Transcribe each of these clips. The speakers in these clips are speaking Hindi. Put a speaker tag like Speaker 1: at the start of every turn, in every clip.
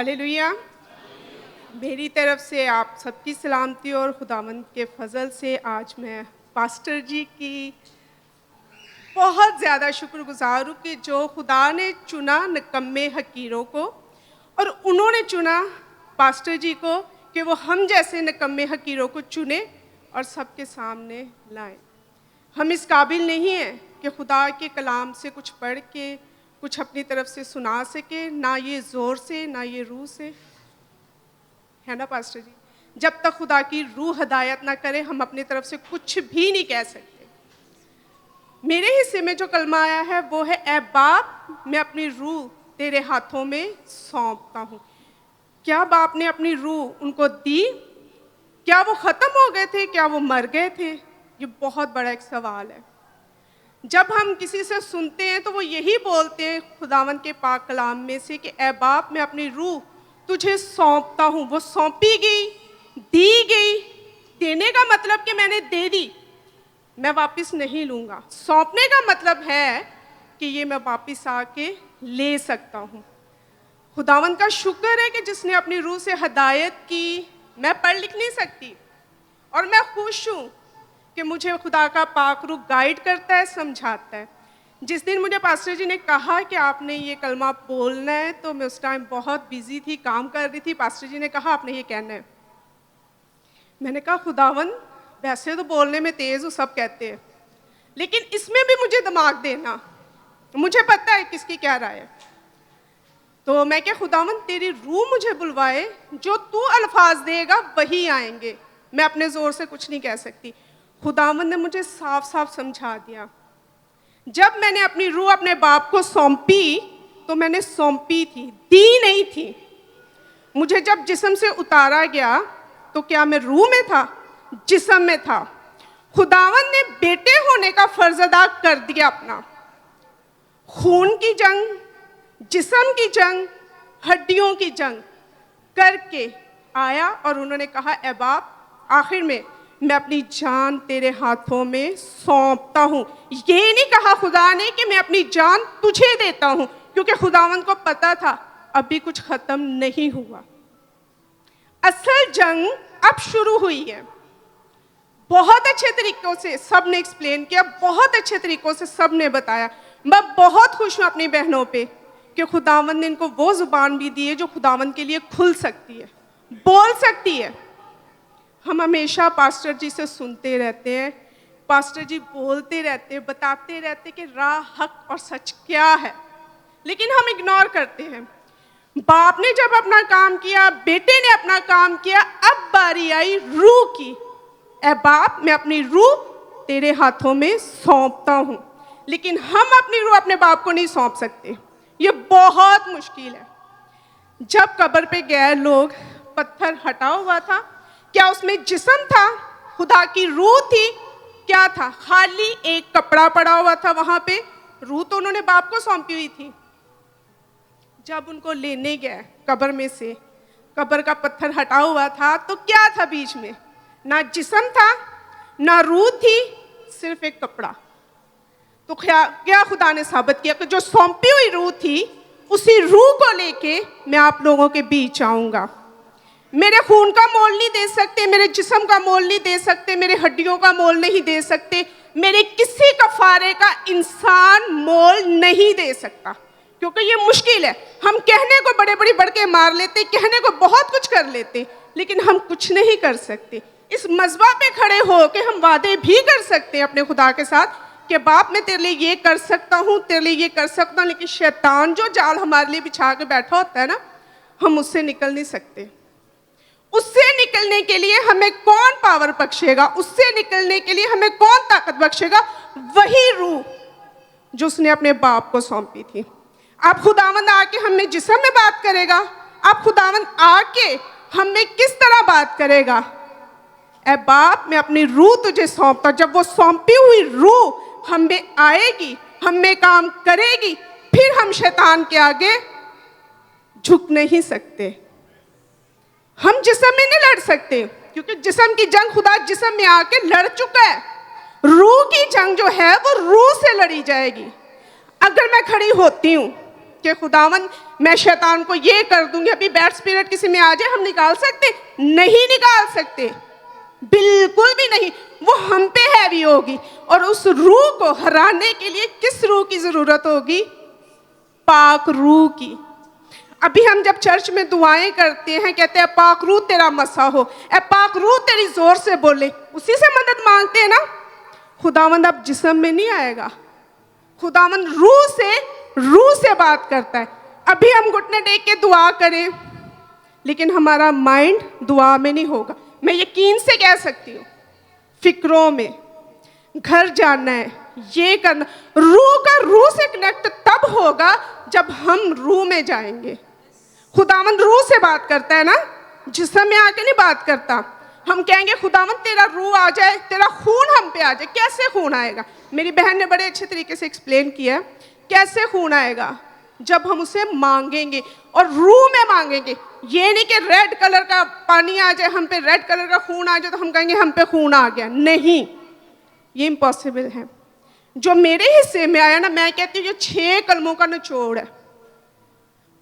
Speaker 1: हालेलुया। मेरी तरफ से आप सबकी सलामती और खुदावंद के फजल से आज मैं पास्टर जी की बहुत ज़्यादा शुक्रगुजार हूँ कि जो खुदा ने चुना निकम्मे हकीरों को और उन्होंने चुना पास्टर जी को कि वो हम जैसे निकम्मे हकीरों को चुने और सबके सामने लाएं। हम इस काबिल नहीं हैं कि खुदा के कलाम से कुछ पढ़ के कुछ अपनी तरफ से सुना सके, ना ये ज़ोर से ना ये रूह से, है ना पास्टर जी। जब तक खुदा की रूह हदायत ना करे हम अपनी तरफ से कुछ भी नहीं कह सकते। मेरे हिस्से में जो कलमा आया है वो है, ऐ बाप मैं अपनी रूह तेरे हाथों में सौंपता हूँ। क्या बाप ने अपनी रूह उनको दी? क्या वो ख़त्म हो गए थे? क्या वो मर गए थे? ये बहुत बड़ा एक सवाल है। जब हम किसी से सुनते हैं तो वो यही बोलते हैं खुदावंद के पाक कलाम में से कि ऐ बाप मैं अपनी रूह तुझे सौंपता हूँ। वो सौंपी गई, दी गई। देने का मतलब कि मैंने दे दी, मैं वापस नहीं लूँगा। सौंपने का मतलब है कि ये मैं वापस आके ले सकता हूँ। खुदावंद का शुक्र है कि जिसने अपनी रूह से हदायत की। मैं पढ़ लिख नहीं सकती और मैं खुश हूँ कि मुझे खुदा का पाक रूह गाइड करता है, समझाता है। जिस दिन मुझे पास्टर जी ने कहा कि आपने ये कलमा बोलना है तो मैं उस टाइम बहुत बिजी थी, काम कर रही थी। पास्टर जी ने कहा आपने ये कहना है। मैंने कहा खुदावंद वैसे तो बोलने में तेज़ हूँ, सब कहते हैं, लेकिन इसमें भी मुझे दिमाग देना, मुझे पता है किसकी क्या राय है। तो मैं क्या खुदावंद तेरी रूह मुझे बुलवाए, जो तू अल्फाज देगा वही आएंगे, मैं अपने ज़ोर से कुछ नहीं कह सकती। खुदावंद ने मुझे साफ साफ समझा दिया। जब मैंने अपनी रूह अपने बाप को सौंपी तो मैंने सौंपी थी, दी नहीं थी। मुझे जब जिस्म से उतारा गया तो क्या मैं रूह में था? जिस्म में था। खुदावंद ने बेटे होने का फर्ज अदा कर दिया अपना। खून की जंग, जिस्म की जंग, हड्डियों की जंग करके आया और उन्होंने कहा ऐ बाप आखिर में मैं अपनी जान तेरे हाथों में सौंपता हूँ। ये नहीं कहा खुदा ने कि मैं अपनी जान तुझे देता हूँ, क्योंकि खुदावंद को पता था अभी कुछ खत्म नहीं हुआ। असल जंग अब शुरू हुई है। बहुत अच्छे तरीकों से सब ने एक्सप्लेन किया, बहुत अच्छे तरीकों से सब ने बताया। मैं बहुत खुश हूँ अपनी बहनों पे कि खुदावंद ने इनको वो जुबान भी दी है जो खुदावंद के लिए खुल सकती है, बोल सकती है। हम हमेशा पास्टर जी से सुनते रहते हैं, पास्टर जी बोलते रहते हैं, बताते रहते कि राह, हक और सच क्या है, लेकिन हम इग्नोर करते हैं। बाप ने जब अपना काम किया, बेटे ने अपना काम किया, अब बारी आई रूह की। ऐ बाप मैं अपनी रूह तेरे हाथों में सौंपता हूँ। लेकिन हम अपनी रूह अपने बाप को नहीं सौंप सकते, ये बहुत मुश्किल है। जब कब्र पे गए लोग, पत्थर हटा हुआ था, क्या उसमें जिस्म था? खुदा की रूह थी? क्या था? खाली एक कपड़ा पड़ा हुआ था वहां पे। रूह तो उन्होंने बाप को सौंपी हुई थी। जब उनको लेने गए कब्र में से, कब्र का पत्थर हटा हुआ था, तो क्या था बीच में? ना जिस्म था, ना रूह थी, सिर्फ एक कपड़ा। तो क्या खुदा ने साबित किया कि जो सौंपी हुई रूह थी, उसी रूह को लेके मैं आप लोगों के बीच आऊंगा। मेरे खून का मोल नहीं दे सकते, मेरे जिस्म का मोल नहीं दे सकते, मेरे हड्डियों का मोल नहीं दे सकते, मेरे किसी कफारे का इंसान मोल नहीं दे सकता, क्योंकि ये मुश्किल है। हम कहने को बड़े बड़ी बढ़ के मार लेते, कहने को बहुत कुछ कर लेते, लेकिन हम कुछ नहीं कर सकते। इस मज़बा पे खड़े हो के हम वादे भी कर सकते हैं अपने खुदा के साथ कि बाप मैं तेरे लिए ये कर सकता हूँ, तेरे लिए ये कर सकता हूँ, लेकिन शैतान जो जाल हमारे लिए बिछा के बैठा होता है ना, हम उससे निकल नहीं सकते। उससे निकलने के लिए हमें कौन पावर बख्शेगा? उससे निकलने के लिए हमें कौन ताकत बख्शेगा? वही रूह जो उसने अपने बाप को सौंपी थी। अब खुदावंद आके हमें जिस्म में बात करेगा। अब खुदावंद आके हमें किस तरह बात करेगा? ऐ बाप मैं अपनी रूह तुझे सौंपता। जब वो सौंपी हुई रूह हम में आएगी, हम में काम करेगी, फिर हम शैतान के आगे झुक नहीं सकते। हम जिस्म में नहीं लड़ सकते, क्योंकि जिस्म की जंग खुदा जिस्म में आके लड़ चुका है। रूह की जंग जो है वो रूह से लड़ी जाएगी। अगर मैं खड़ी होती हूँ कि खुदावन मैं शैतान को ये कर दूंगी, अभी बैड स्पिरिट किसी में आ जाए हम निकाल सकते? नहीं निकाल सकते, बिल्कुल भी नहीं। वो हम पे हैवी होगी। और उस रूह को हराने के लिए किस रूह की जरूरत होगी? पाक रूह की। अभी हम जब चर्च में दुआएं करते हैं, कहते हैं पाक रूह तेरा मसा हो, ए पाक रूह तेरी जोर से बोले, उसी से मदद मांगते हैं ना। खुदावंद अब जिस्म में नहीं आएगा, खुदावंद रूह से बात करता है। अभी हम घुटने टेक के दुआ करें, लेकिन हमारा माइंड दुआ में नहीं होगा। मैं यकीन से कह सकती हूँ, फिक्रों में, घर जाना है, ये करना, रूह से कनेक्ट तब होगा जब हम रूह में जाएंगे। खुदावंद रूह से बात करता है ना, जिस्म में आके नहीं बात करता। हम कहेंगे खुदावंद तेरा रूह आ जाए, तेरा खून हम पे आ जाए। कैसे खून आएगा? मेरी बहन ने बड़े अच्छे तरीके से एक्सप्लेन किया कैसे खून आएगा। जब हम उसे मांगेंगे और रूह में मांगेंगे। ये नहीं कि रेड कलर का पानी आ जाए हम पे, रेड कलर का खून आ जाए तो हम कहेंगे हम पे खून आ गया। नहीं, ये इम्पॉसिबल है। जो मेरे हिस्से में आया ना, मैं कहती हूँ ये 6 कलमों का निचोड़ है।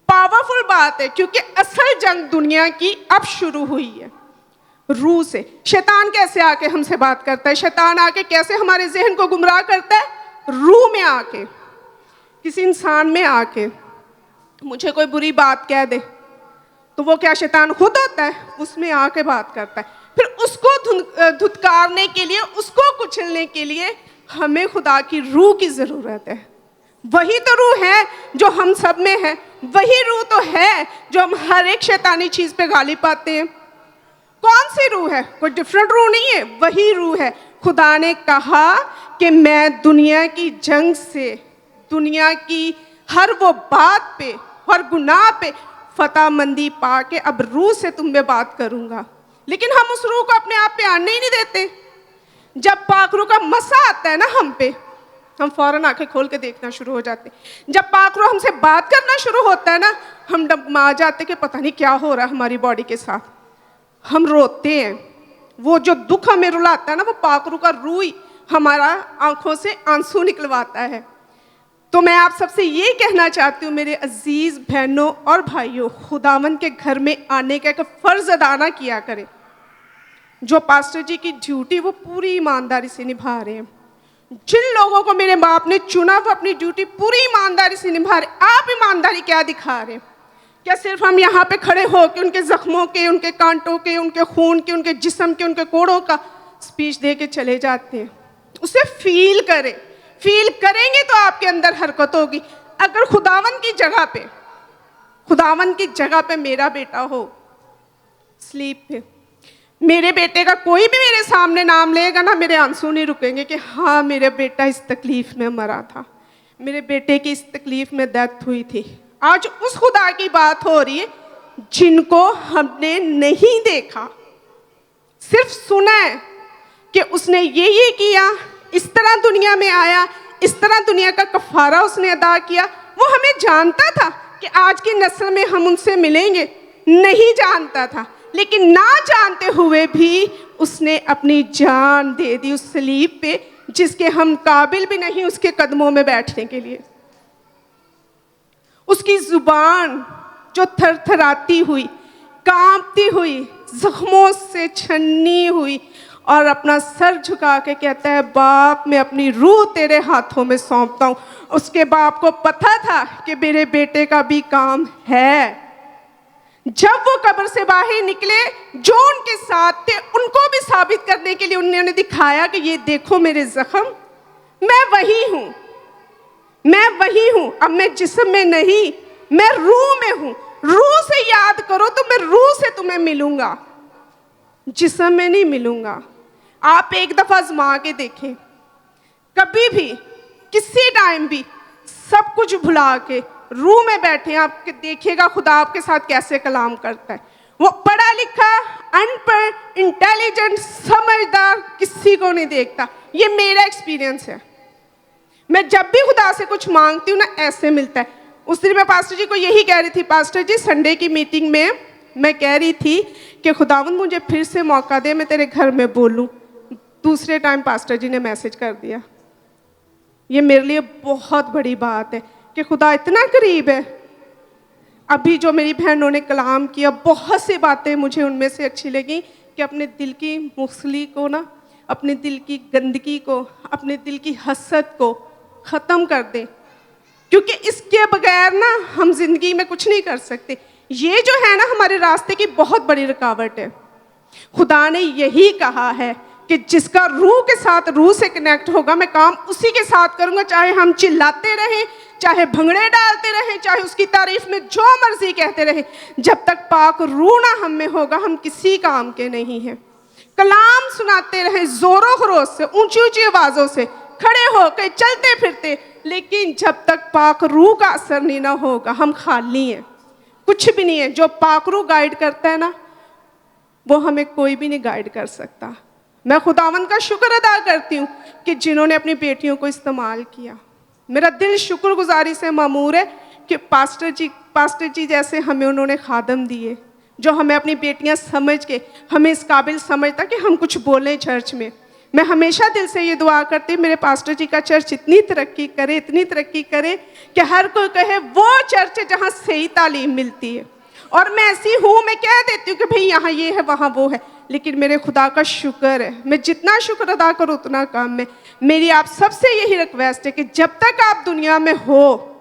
Speaker 1: पावरफुल बात है, क्योंकि असल जंग दुनिया की अब शुरू हुई है रूह से। शैतान कैसे आके हमसे बात करता है? शैतान आके कैसे हमारे जहन को गुमराह करता है? रूह में आके, किसी इंसान में आके। मुझे कोई बुरी बात कह दे तो वो क्या शैतान खुद होता है? उसमें आके बात करता है। फिर उसको धुतकारने के लिए, उसको कुचलने के लिए हमें खुदा की रूह की जरूरत है। वही तो रूह है जो हम सब में है, वही रूह तो है जो हम हर एक शैतानी चीज पे गालिब पाते हैं। कौन सी रूह है? कोई डिफरेंट रूह नहीं है, वही रूह है। खुदा ने कहा कि मैं दुनिया की जंग से, दुनिया की हर वो बात पे, हर गुनाह पे फतहमंदी पा के अब रूह से तुम में बात करूंगा। लेकिन हम उस रूह को अपने आप पे आने ही नहीं देते। जब पाक रूह का मसा आता है ना हम पे, हम फौरन आंखें खोल के देखना शुरू हो जाते हैं। जब पाक रूह हमसे बात करना शुरू होता है ना, हम डगमगा जाते कि पता नहीं क्या हो रहा है हमारी बॉडी के साथ। हम रोते हैं। वो जो दुख हमें रुलाता है ना, वो पाक रूह का रूह ही हमारा आंखों से आंसू निकलवाता है। तो मैं आप सबसे ये कहना चाहती हूँ मेरे अजीज बहनों और भाइयों, खुदावन के घर में आने का एक फर्ज अदा ना किया करें। जो पास्टर जी की ड्यूटी वो पूरी ईमानदारी से निभा रहे हैं। जिन लोगों को मेरे बाप ने चुना वो अपनी ड्यूटी पूरी ईमानदारी से निभा रहे। आप ईमानदारी क्या दिखा रहे हैं? क्या सिर्फ हम यहाँ पे खड़े हो के उनके जख्मों के, उनके कांटों के, उनके खून के, उनके जिस्म के, उनके कोड़ों का स्पीच दे के चले जाते हैं? उसे फील करें। फील करेंगे तो आपके अंदर हरकत होगी। अगर खुदावन की जगह पे मेरा बेटा हो स्लीप पे, मेरे बेटे का कोई भी मेरे सामने नाम लेगा ना, मेरे आंसू नहीं रुकेंगे कि हाँ मेरा बेटा इस तकलीफ में मरा था, मेरे बेटे की इस तकलीफ में डेथ हुई थी। आज उस खुदा की बात हो रही है जिनको हमने नहीं देखा, सिर्फ सुना है कि उसने ये किया, इस तरह दुनिया में आया, इस तरह दुनिया का कफारा उसने अदा किया। वो हमें जानता था कि आज की नस्ल में हम उनसे मिलेंगे, नहीं जानता था, लेकिन ना जानते हुए भी उसने अपनी जान दे दी उस सलीब पे, जिसके हम काबिल भी नहीं उसके कदमों में बैठने के लिए। उसकी जुबान जो थरथराती हुई, कांपती हुई, जख्मों से छन्नी हुई और अपना सर झुका के कहता है बाप मैं अपनी रूह तेरे हाथों में सौंपता हूँ। उसके बाप को पता था कि मेरे बेटे का भी काम है। जब वो कब्र से बाहर निकले, जो उनके साथ थे उनको भी साबित करने के लिए उन्होंने दिखाया कि ये देखो मेरे जख्म, मैं वही हूँ, मैं वही हूँ। अब मैं जिस्म में नहीं, मैं रूह में हूँ। रूह से याद करो तो मैं रूह से तुम्हें मिलूंगा, जिस्म में नहीं मिलूंगा। आप एक दफा आजमा के देखें, कभी भी किसी टाइम भी सब कुछ भुला के रूह में बैठे आप देखिएगा खुदा आपके साथ कैसे कलाम करता है। वो पढ़ा लिखा, अनपढ़, इंटेलिजेंट, समझदार किसी को नहीं देखता। ये मेरा एक्सपीरियंस है। मैं जब भी खुदा से कुछ मांगती हूँ ना, ऐसे मिलता है। उस दिन मैं पास्टर जी को यही कह रही थी, पास्टर जी संडे की मीटिंग में मैं कह रही थी कि खुदावंद मुझे फिर से मौका दे, मैं तेरे घर में बोलूँ। दूसरे टाइम पास्टर जी ने मैसेज कर दिया। ये मेरे लिए बहुत बड़ी बात है कि खुदा इतना करीब है। अभी जो मेरी बहनों ने कलाम किया, बहुत सी बातें मुझे उनमें से अच्छी लगी कि अपने दिल की मुखली को ना, अपने दिल की गंदगी को, अपने दिल की हसद को ख़त्म कर दें, क्योंकि इसके बगैर ना हम जिंदगी में कुछ नहीं कर सकते। ये जो है ना हमारे रास्ते की बहुत बड़ी रुकावट है। खुदा ने यही कहा है कि जिसका रूह के साथ, रूह से कनेक्ट होगा, मैं काम उसी के साथ करूंगा, चाहे हम चिल्लाते रहें, चाहे भंगड़े डालते रहें, चाहे उसकी तारीफ में जो मर्जी कहते रहें। जब तक पाक रूह ना हम में होगा, हम किसी काम के नहीं हैं। कलाम सुनाते रहें जोरों खरोश से, ऊंची ऊंची आवाज़ों से, खड़े होकर चलते फिरते, लेकिन जब तक पाक रूह का असर नहीं ना होगा, हम खाली हैं, कुछ भी नहीं है। जो पाक रूह गाइड करता है ना, वो हमें कोई भी नहीं गाइड कर सकता। मैं खुदावंद का शुक्र अदा करती हूँ कि जिन्होंने अपनी बेटियों को इस्तेमाल किया। मेरा दिल शुक्रगुजारी से मामूर है कि पास्टर जी जैसे हमें उन्होंने खादम दिए, जो हमें अपनी बेटियां समझ के हमें इस काबिल समझता कि हम कुछ बोलें चर्च में। मैं हमेशा दिल से ये दुआ करती, मेरे पास्टर जी का चर्च इतनी तरक्की करे, इतनी तरक्की करे कि हर कोई कहे वो चर्च है जहाँ सही तालीम मिलती है। और मैं ऐसी हूँ, मैं कह देती हूँ कि भाई यहाँ ये है, वहाँ वो है, लेकिन मेरे खुदा का शुक्र है, मैं जितना शुक्र अदा करूँ उतना कम है। मेरी आप सबसे यही रिक्वेस्ट है कि जब तक आप दुनिया में हो,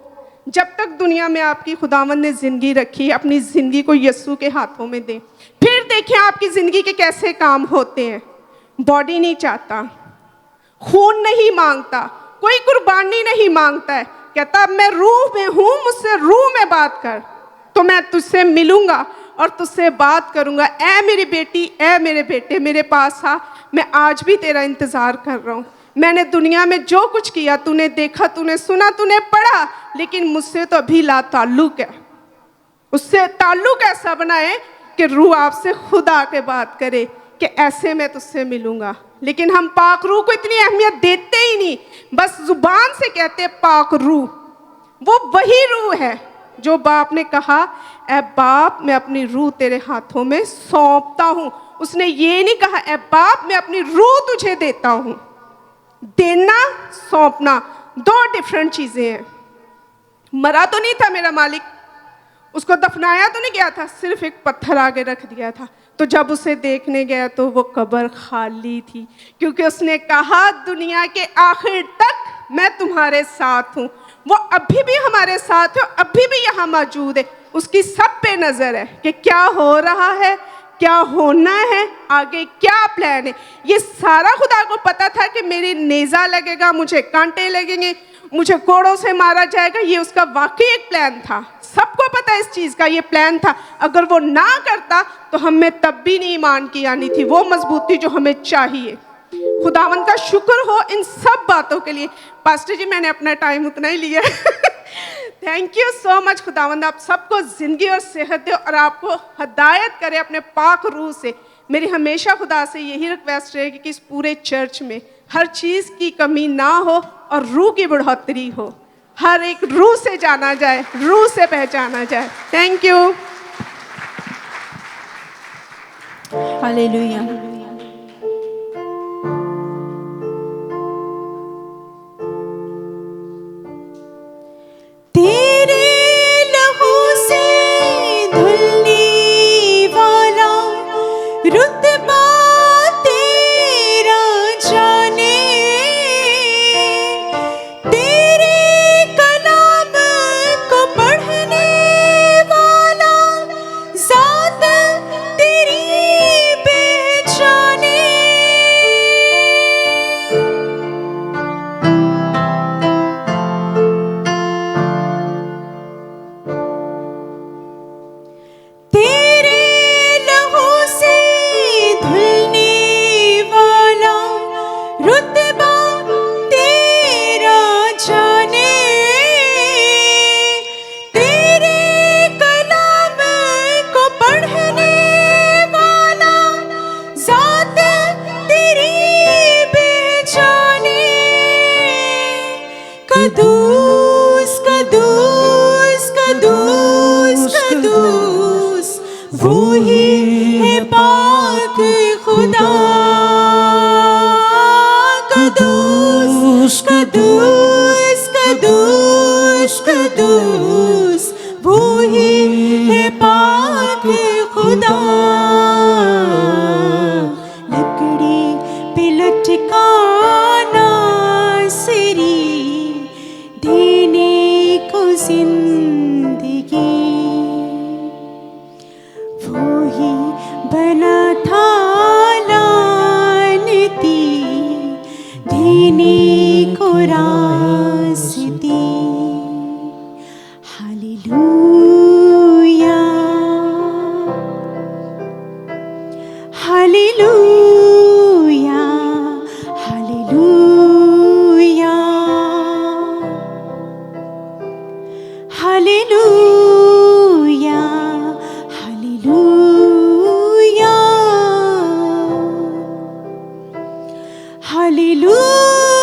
Speaker 1: जब तक दुनिया में आपकी खुदावंद ने ज़िंदगी रखी, अपनी ज़िंदगी को यीशु के हाथों में दें। फिर देखिए आपकी ज़िंदगी के कैसे काम होते हैं। बॉडी नहीं चाहता, खून नहीं मांगता, कोई कुर्बानी नहीं मांगता है, कहता अब मैं रूह में हूँ, मुझसे रूह में बात कर, तो मैं तुझसे मिलूंगा और तुझसे बात करूंगा। ऐ मेरी बेटी, ऐ मेरे बेटे, मेरे पास आ, मैं आज भी तेरा इंतज़ार कर रहा हूँ। मैंने दुनिया में जो कुछ किया, तूने देखा, तूने सुना, तूने पढ़ा, लेकिन मुझसे तो अभी ला ताल्लुक है। उससे ताल्लुक ऐसा बनाए कि रूह आपसे खुद आके बात करे कि ऐसे मैं तुझसे मिलूंगा। लेकिन हम पाक रूह को इतनी अहमियत देते ही नहीं, बस जुबान से कहते पाक रूह। वो वही रूह है जो बाप ने कहा, ऐ बाप मैं अपनी रूह तेरे हाथों में सौंपता हूँ। उसने ये नहीं कहा ऐ बाप मैं अपनी रूह तुझे देता हूँ। देना, सौंपना दो डिफरेंट चीज़ें हैं। मरा तो नहीं था मेरा मालिक, उसको दफनाया तो नहीं गया था, सिर्फ एक पत्थर आगे रख दिया था। तो जब उसे देखने गया तो वो कब्र खाली थी, क्योंकि उसने कहा दुनिया के आखिर तक मैं तुम्हारे साथ हूँ। वो अभी भी हमारे साथ है, अभी भी यहाँ मौजूद है। उसकी सब पे नज़र है कि क्या हो रहा है, क्या होना है, आगे क्या प्लान है। ये सारा खुदा को पता था कि मेरी नेज़ा लगेगा, मुझे कांटे लगेंगे, मुझे कोड़ों से मारा जाएगा। ये उसका वाकई एक प्लान था, सबको पता है इस चीज़ का, ये प्लान था। अगर वो ना करता तो हमें तब भी नहीं ईमान की आनी थी वो मजबूती जो हमें चाहिए। खुदावंद का शुक्र हो इन सब बातों के लिए। पास्टर जी मैंने अपना टाइम उतना ही लिया। Thank you so much. खुदावंद आप सबको ज़िंदगी और सेहत दे और आपको हदायत करे अपने पाक रूह से। मेरी हमेशा खुदा से यही रिक्वेस्ट रहेगी कि इस पूरे चर्च में हर चीज़ की कमी ना हो और रूह की बढ़ोतरी हो। हर एक रूह से जाना जाए, रूह से पहचाना जाए। Thank you.
Speaker 2: हालेलुया। तेरे लहू से धुलने वाला रुतबा तेरा जाने, तेरे कलाम को पढ़ने वाला ज़ात तेरी पहचाने। तेरे लहू से धुलने वाला रुतबा तेरा जाने, तेरे कलाम को पढ़ने वाला ज़ात तेरी पहचाने। कदूस कदूस कदूस कदूस वो ही है पाक खुदा। कदूस कदूस कदूस कदूस Hallelujah.